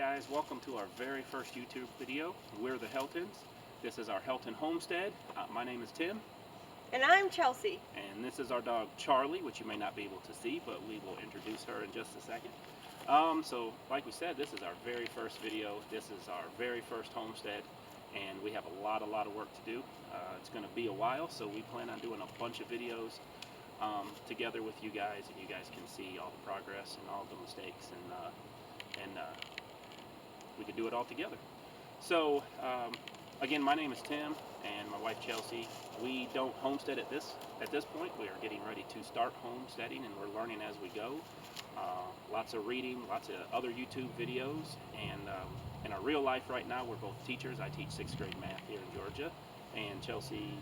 guys, welcome to our very first YouTube video. We're the Heltons. This is our Helton Homestead. My name is Tim. And I'm Chelsea. And this is our dog Charlie, which you may not be able to see, but we will introduce her in just a second. So like we said, this is our very first video. This is our very first homestead, and we have a lot of work to do. It's going to be a while, so we plan on doing a bunch of videos together with you guys, and you guys can see all the progress and all the mistakes, and we could do it all together. So again, my name is Tim, and my wife Chelsea. We don't homestead at this point. We are getting ready to start homesteading, and we're learning as we go. Lots of reading, lots of other YouTube videos, and in our real life right now, we're both teachers. I teach 6th grade math here in Georgia, and Chelsea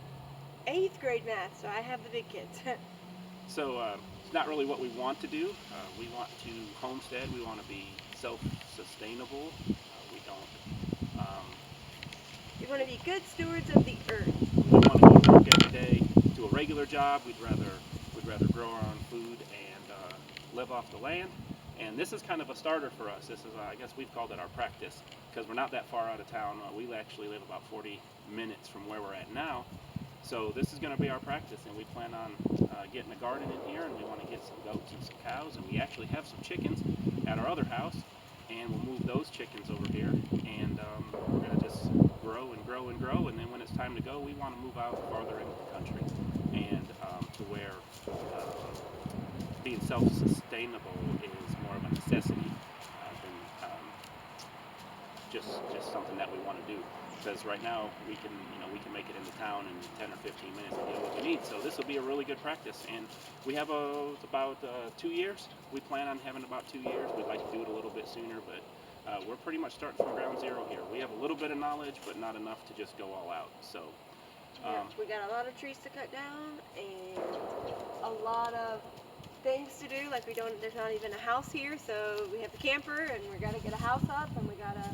8th grade math, so I have the big kids. So it's not really what we want to do. We want to homestead. We want to be self-sustainable. We want to be good stewards of the earth. We want to go to work every day, do a regular job. We'd rather grow our own food and live off the land. And this is kind of a starter for us. This is, I guess we've called it our practice, because we're not that far out of town. We actually live about 40 minutes from where we're at now. So this is going to be our practice, and we plan on getting a garden in here, and we want to get some goats and some cows, and we actually have some chickens at our other house, and we'll move those chickens over here, and we're going to just grow and grow and grow, and then when it's time to go, we want to move out farther into the country, and to where being self-sustainable is more of a necessity than just something that we want to do. Because right now we can make it into town in 10 or 15 minutes and get what we need. So this will be a really good practice, and we have about 2 years. We plan on having about 2 years. We'd like to do it a little bit sooner, but we're pretty much starting from ground zero here. We have a little bit of knowledge, but not enough to just go all out. So we got a lot of trees to cut down and a lot of things to do. Like there's not even a house here, so we have the camper, and we got to get a house up, and we gotta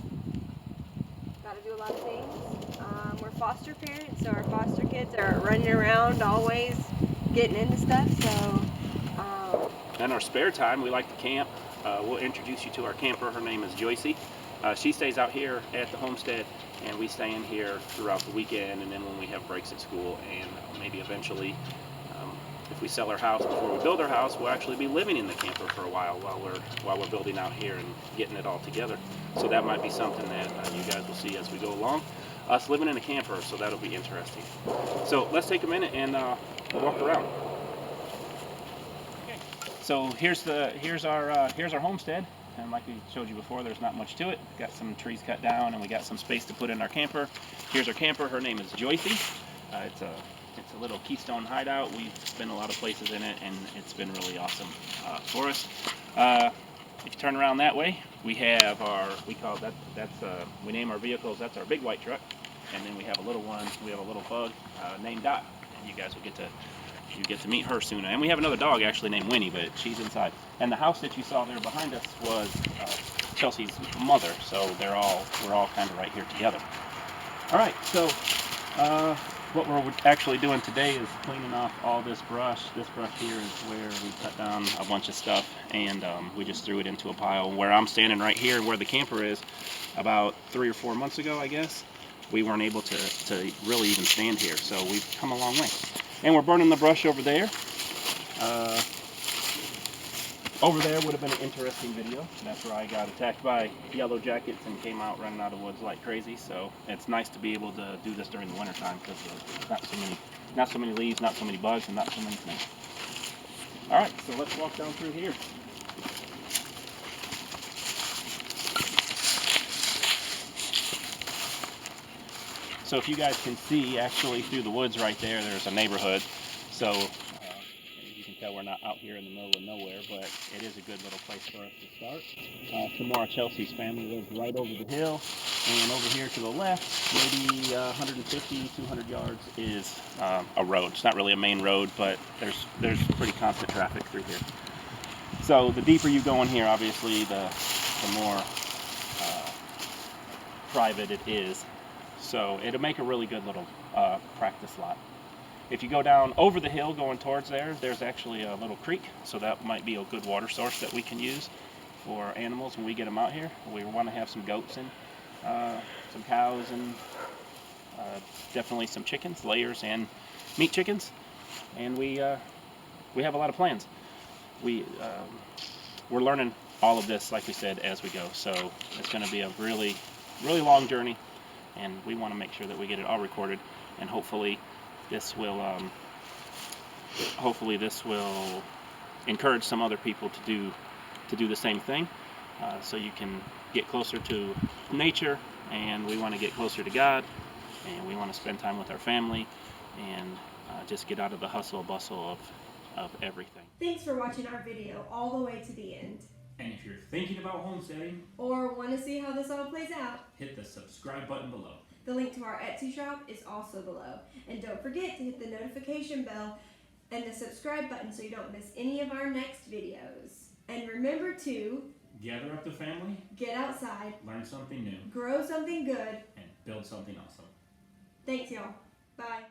do a lot of things. We're foster parents, so our foster kids are running around always getting into stuff. So in our spare time, we like to camp. We'll introduce you to our camper. Her name is Joycey. She stays out here at the homestead, and we stay in here throughout the weekend, and then when we have breaks at school, and maybe eventually if we sell our house before we build our house, we'll actually be living in the camper for a while we're building out here and getting it all together. So that might be something that you guys will see as we go along. Us living in a camper, so that'll be interesting. So let's take a minute and walk around. Okay. So here's our homestead, and like we showed you before, there's not much to it. Got some trees cut down, and we got some space to put in our camper. Here's our camper. Her name is Joycey. It's a little Keystone hideout. We've been a lot of places in it, and it's been really awesome for us. If you turn around that way, we have we name our vehicles, that's our big white truck, and then we have a little one, we have a little bug named Dot, and you guys will get to meet her soon. And we have another dog actually named Winnie, but she's inside. And the house that you saw there behind us was Chelsea's mother, so we're all kind of right here together. All right, so what we're actually doing today is cleaning off all this brush. This brush here is where we cut down a bunch of stuff, and we just threw it into a pile. Where I'm standing right here, where the camper is, about 3 or 4 months ago, I guess, we weren't able to really even stand here. So we've come a long way. And we're burning the brush over there. Over there would have been an interesting video. That's where I got attacked by yellow jackets and came out running out of woods like crazy. So it's nice to be able to do this during the winter time, because there's not so many leaves, not so many bugs, and not so many snakes. All right, so let's walk down through here. So if you guys can see, actually through the woods right there, there's a neighborhood. So we're not out here in the middle of nowhere, but it is a good little place for us to start. Tomorrow Chelsea's family lives right over the hill, and over here to the left, maybe 150, 200 yards is a road. It's not really a main road, but there's pretty constant traffic through here. So the deeper you go in here, obviously, the more private it is. So it'll make a really good little practice lot. If you go down over the hill going towards there's actually a little creek, so that might be a good water source that we can use. for animals when we get them out here. We want to have some goats and some cows and definitely some chickens, layers and meat chickens. And we have a lot of plans. We're learning all of this, like we said, as we go. So it's going to be a really, really long journey, and we want to make sure that we get it all recorded. And hopefully, this will encourage some other people to do the same thing. So you can get closer to nature, and we want to get closer to God, and we want to spend time with our family, and just get out of the hustle bustle of everything. Thanks for watching our video all the way to the end. And if you're thinking about homesteading, or want to see how this all plays out, hit the subscribe button below. The link to our Etsy shop is also below. And don't forget to hit the notification bell and the subscribe button so you don't miss any of our next videos. And remember to gather up the family, get outside, learn something new, grow something good, and build something awesome. Thanks, y'all. Bye.